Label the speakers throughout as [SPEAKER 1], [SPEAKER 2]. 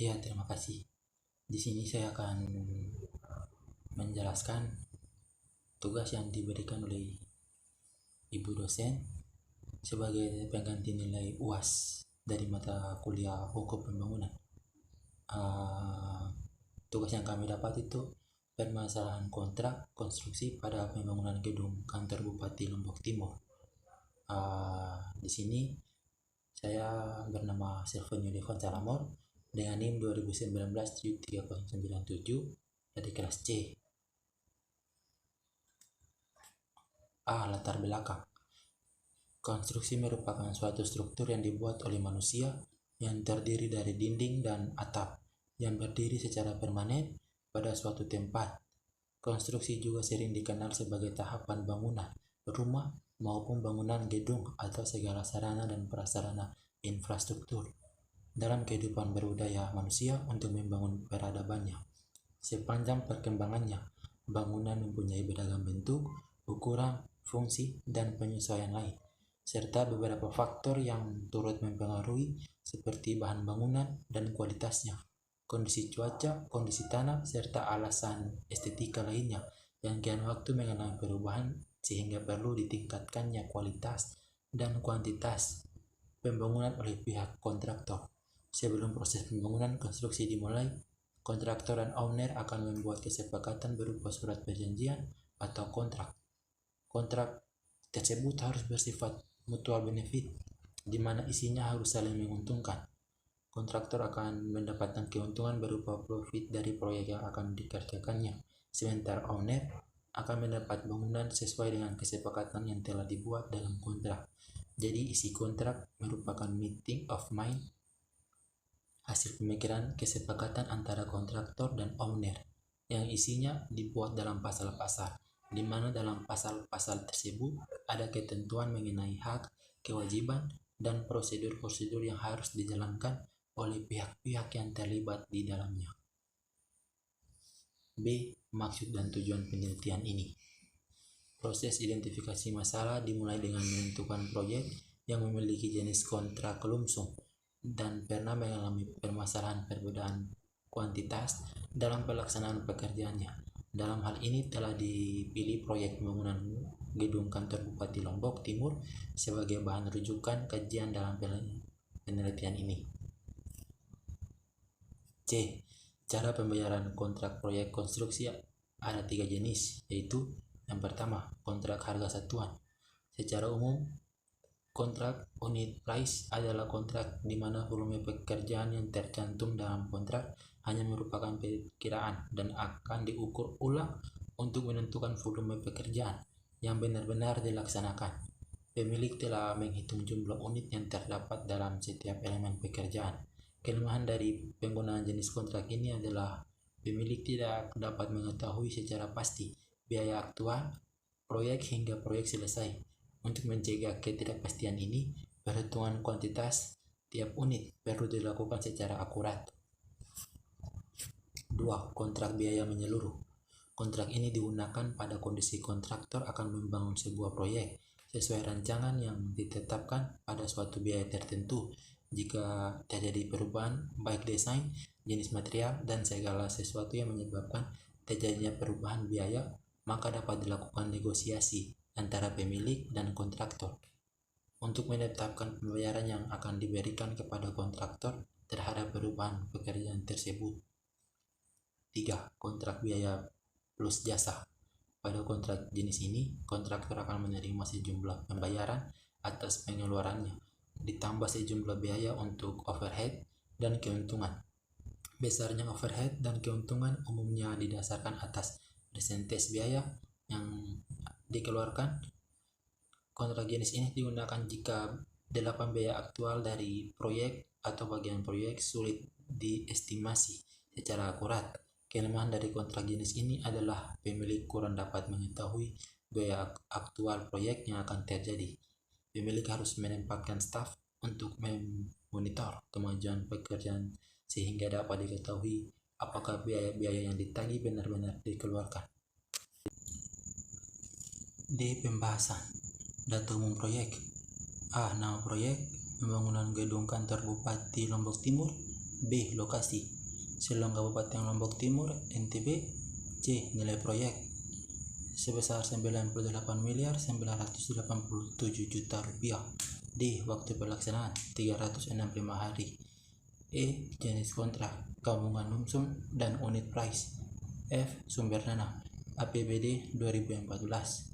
[SPEAKER 1] Ya, terima kasih. Di sini saya akan menjelaskan tugas yang diberikan oleh Ibu dosen sebagai pengganti nilai UAS dari mata kuliah Hukum Pembangunan. Tugas yang kami dapat itu permasalahan kontrak konstruksi pada pembangunan gedung kantor Bupati Lombok Timur. Di sini saya bernama Silvan Yudhifan Salamor dengan NIM 2019-3097 dari kelas C. Latar belakang. Konstruksi merupakan suatu struktur yang dibuat oleh manusia yang terdiri dari dinding dan atap yang berdiri secara permanen pada suatu tempat. Konstruksi juga sering dikenal sebagai tahapan bangunan rumah maupun bangunan gedung atau segala sarana dan prasarana infrastruktur dalam kehidupan berbudaya manusia untuk membangun peradabannya. Sepanjang perkembangannya, bangunan mempunyai beragam bentuk, ukuran, fungsi, dan penyesuaian lain, serta beberapa faktor yang turut mempengaruhi seperti bahan bangunan dan kualitasnya, kondisi cuaca, kondisi tanah, serta alasan estetika lainnya yang kian waktu mengalami perubahan sehingga perlu ditingkatkannya kualitas dan kuantitas pembangunan oleh pihak kontraktor. Sebelum proses pembangunan konstruksi dimulai, kontraktor dan owner akan membuat kesepakatan berupa surat perjanjian atau kontrak. Kontrak tersebut harus bersifat mutual benefit, di mana isinya harus saling menguntungkan. Kontraktor akan mendapatkan keuntungan berupa profit dari proyek yang akan dikerjakannya, sementara owner akan mendapat bangunan sesuai dengan kesepakatan yang telah dibuat dalam kontrak. Jadi isi kontrak merupakan meeting of mind, hasil pemikiran kesepakatan antara kontraktor dan owner yang isinya dibuat dalam pasal-pasal, di mana dalam pasal-pasal tersebut ada ketentuan mengenai hak, kewajiban, dan prosedur-prosedur yang harus dijalankan oleh pihak-pihak yang terlibat di dalamnya. B. Maksud dan tujuan penelitian ini. Proses identifikasi masalah dimulai dengan menentukan proyek yang memiliki jenis kontrak lumsum dan pernah mengalami permasalahan perbedaan kuantitas dalam pelaksanaan pekerjaannya. Dalam hal ini telah dipilih proyek pembangunan gedung kantor Bupati Lombok Timur sebagai bahan rujukan kajian dalam penelitian ini. C. Cara pembayaran kontrak proyek konstruksi ada 3 jenis, yaitu yang pertama, kontrak harga satuan. Secara umum, kontrak unit price adalah kontrak di mana volume pekerjaan yang tercantum dalam kontrak hanya merupakan perkiraan dan akan diukur ulang untuk menentukan volume pekerjaan yang benar-benar dilaksanakan. Pemilik telah menghitung jumlah unit yang terdapat dalam setiap elemen pekerjaan. Kelemahan dari penggunaan jenis kontrak ini adalah pemilik tidak dapat mengetahui secara pasti biaya aktual proyek hingga proyek selesai. Untuk mencegah ketidakpastian ini, perhitungan kuantitas tiap unit perlu dilakukan secara akurat. 2. Kontrak biaya menyeluruh. Kontrak ini digunakan pada kondisi kontraktor akan membangun sebuah proyek sesuai rancangan yang ditetapkan pada suatu biaya tertentu. Jika terjadi perubahan baik desain, jenis material, dan segala sesuatu yang menyebabkan terjadinya perubahan biaya, maka dapat dilakukan negosiasi antara pemilik dan kontraktor untuk menetapkan pembayaran yang akan diberikan kepada kontraktor terhadap perubahan pekerjaan tersebut. 3. Kontrak biaya plus jasa. Pada kontrak jenis ini, kontraktor akan menerima sejumlah pembayaran atas pengeluarannya, ditambah sejumlah biaya untuk overhead dan keuntungan. Besarnya overhead dan keuntungan umumnya didasarkan atas persentase biaya yang dikeluarkan. Kontrak jenis ini digunakan jika 8 biaya aktual dari proyek atau bagian proyek sulit diestimasi secara akurat. Kelemahan dari kontrak jenis ini adalah pemilik kurang dapat mengetahui biaya aktual proyek yang akan terjadi. Pemilik harus menempatkan staf untuk memonitor kemajuan pekerjaan sehingga dapat diketahui apakah biaya-biaya yang ditagih benar-benar dikeluarkan. D. Pembahasan. Data umum proyek. A. Nama proyek: pembangunan gedung kantor Bupati Lombok Timur. B. Lokasi: Selong Kabupaten Lombok Timur, NTB. C. Nilai proyek sebesar 98.987 juta rupiah. D. Waktu pelaksanaan 365 hari. E. Jenis kontrak, gabungan lumsum dan unit price. F. Sumber dana, APBD 2014.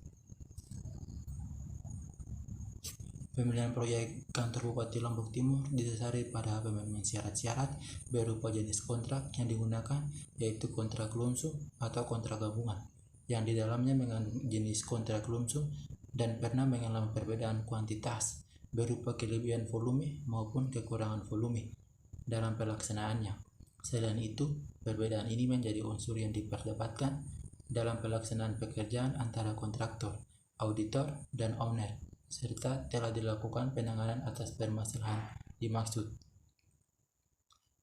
[SPEAKER 1] Pemilihan proyek kantor Bupati Lombok Timur didasari pada pemenuhan syarat-syarat berupa jenis kontrak yang digunakan, yaitu kontrak lumsum atau kontrak gabungan, yang di dalamnya mengandung jenis kontrak lumsum dan pernah mengalami perbedaan kuantitas berupa kelebihan volume maupun kekurangan volume dalam pelaksanaannya. Selain itu, perbedaan ini menjadi unsur yang diperdebatkan dalam pelaksanaan pekerjaan antara kontraktor, auditor, dan owner, serta telah dilakukan penanganan atas permasalahan dimaksud.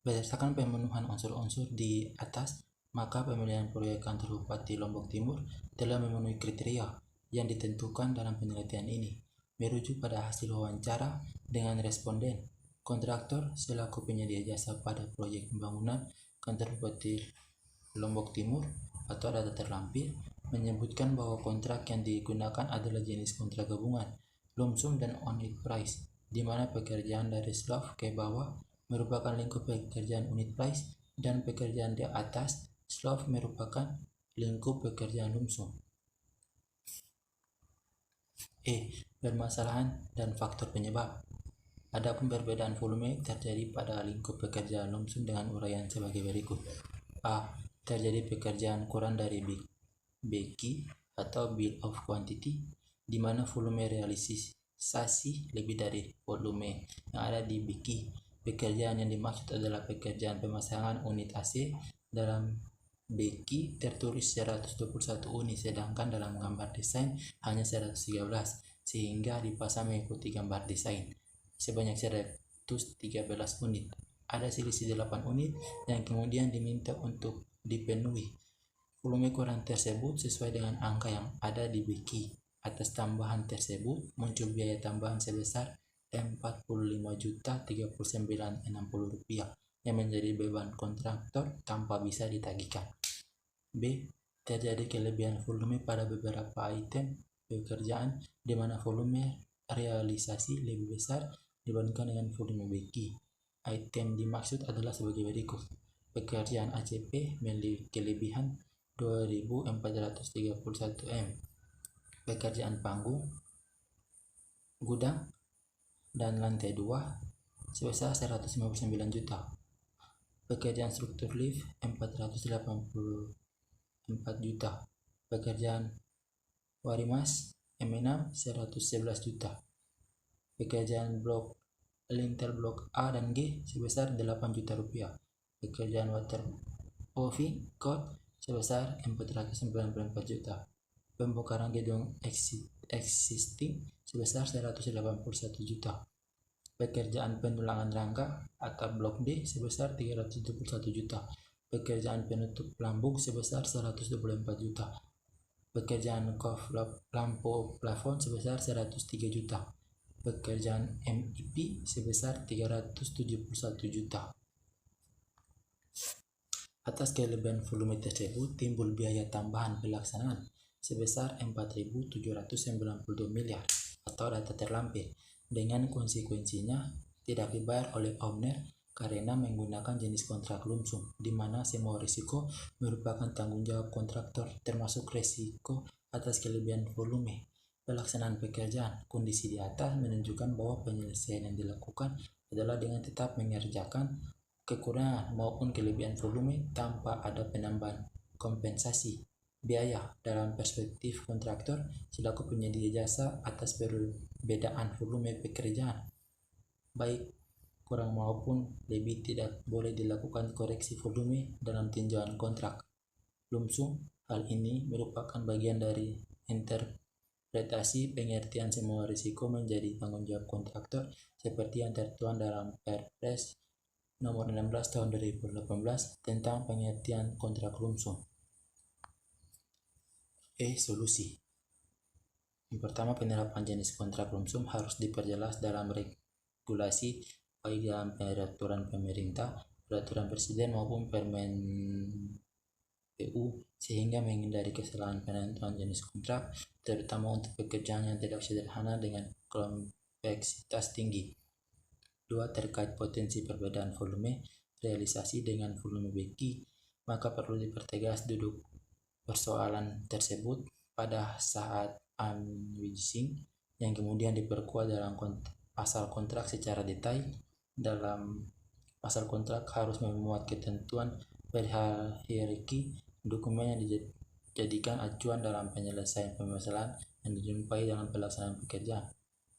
[SPEAKER 1] Berdasarkan pemenuhan unsur-unsur di atas, maka pemilihan proyek kantor Bupati Lombok Timur telah memenuhi kriteria yang ditentukan dalam penelitian ini, merujuk pada hasil wawancara dengan responden. Kontraktor selaku penyedia jasa pada proyek pembangunan kantor Bupati Lombok Timur atau data terlampir menyebutkan bahwa kontrak yang digunakan adalah jenis kontrak gabungan, lumsum dan unit price, di mana pekerjaan dari slope ke bawah merupakan lingkup pekerjaan unit price dan pekerjaan di atas slope merupakan lingkup pekerjaan lumsum. E. Permasalahan dan faktor penyebab. Adapun perbedaan volume terjadi pada lingkup pekerjaan lumsum dengan uraian sebagai berikut. A. Terjadi pekerjaan kurang dari BQ atau Bill of Quantity, di mana volume realisasi lebih dari volume yang ada di BQ. Pekerjaan yang dimaksud adalah pekerjaan pemasangan unit AC. Dalam BQ tertulis 121 unit, sedangkan dalam gambar desain hanya 113, sehingga dipasang mengikuti gambar desain sebanyak 113 unit. Ada selisih 8 unit yang kemudian diminta untuk dipenuhi. Volume kurang tersebut sesuai dengan angka yang ada di BQ. Atas tambahan tersebut muncul biaya tambahan sebesar Rp45.039.60 yang menjadi beban kontraktor tanpa bisa ditagihkan. B. Terjadi kelebihan volume pada beberapa item pekerjaan di mana volume realisasi lebih besar dibandingkan dengan volume BQ. Item dimaksud adalah sebagai berikut. Pekerjaan ACP memiliki kelebihan 2.431 M. Pekerjaan panggung, gudang, dan lantai 2 sebesar 159 juta. Pekerjaan struktur lift 484 juta. Pekerjaan warimas M6 111 juta. Pekerjaan blok lintel blok A dan G sebesar 8 juta rupiah. Pekerjaan waterproofing coat sebesar 494 juta. Pembongkaran gedung existing sebesar 181 juta. Pekerjaan pendulangan rangka atap blok D sebesar 371 juta. Pekerjaan penutup lambung sebesar 124 juta. Pekerjaan lampu plafon sebesar 103 juta. Pekerjaan MIP sebesar 371 juta. Atas kelebihan volume tersebut timbul biaya tambahan pelaksanaan sebesar 4.792 miliar atau data terlampir, dengan konsekuensinya tidak dibayar oleh owner karena menggunakan jenis kontrak lumsum, di mana semua risiko merupakan tanggung jawab kontraktor, termasuk risiko atas kelebihan volume pelaksanaan pekerjaan. Kondisi di atas menunjukkan bahwa penyelesaian yang dilakukan adalah dengan tetap mengerjakan kekurangan maupun kelebihan volume tanpa ada penambahan kompensasi biaya dalam perspektif kontraktor selaku penyedia jasa atas perbedaan volume pekerjaan, baik kurang maupun lebih. Tidak boleh dilakukan koreksi volume dalam tinjauan kontrak lumsum. Hal ini merupakan bagian dari interpretasi pengertian semua risiko menjadi tanggung jawab kontraktor seperti yang tertuang dalam Perpres nomor 16 tahun 2018 tentang pengertian kontrak lumsum. Solusi. Yang pertama, penerapan jenis kontrak lumsum harus diperjelas dalam regulasi baik dalam peraturan pemerintah, peraturan presiden maupun Permen PU sehingga menghindari kesalahan penentuan jenis kontrak, terutama untuk pekerjaan yang tidak sederhana dengan kompleksitas tinggi. 2. Terkait potensi perbedaan volume realisasi dengan volume beki, maka perlu dipertegas duduk persoalan tersebut pada saat unwitching yang kemudian diperkuat dalam pasal kontrak secara detail. Dalam pasal kontrak harus memuat ketentuan perihal hierarki dokumen yang dijadikan acuan dalam penyelesaian permasalahan yang dijumpai dalam pelaksanaan pekerjaan.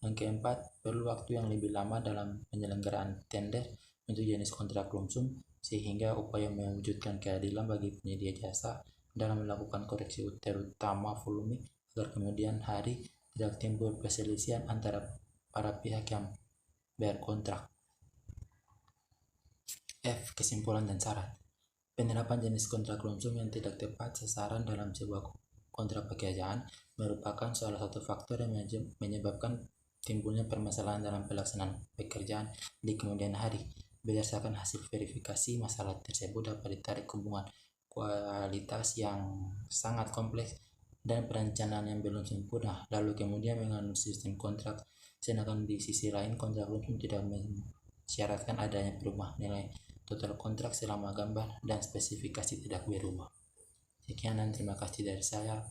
[SPEAKER 1] Yang keempat, perlu waktu yang lebih lama dalam penyelenggaraan tender untuk jenis kontrak lump sum sehingga upaya mewujudkan keadilan bagi penyedia jasa dalam melakukan koreksi terutama volume agar kemudian hari tidak timbul perselisihan antara para pihak yang berkontrak. F. Kesimpulan dan syarat. Penerapan jenis kontrak lump sum yang tidak tepat sasaran dalam sebuah kontrak pekerjaan merupakan salah satu faktor yang menyebabkan timbulnya permasalahan dalam pelaksanaan pekerjaan di kemudian hari. Berdasarkan hasil verifikasi, masalah tersebut dapat ditarik hubungan kualitas yang sangat kompleks dan perencanaan yang belum sempurna, lalu kemudian mengandung sistem kontrak, sedangkan di sisi lain kontrak lump sum tidak mensyaratkan adanya perubahan nilai total kontrak selama gambar dan spesifikasi tidak berubah. Sekian dan terima kasih dari saya.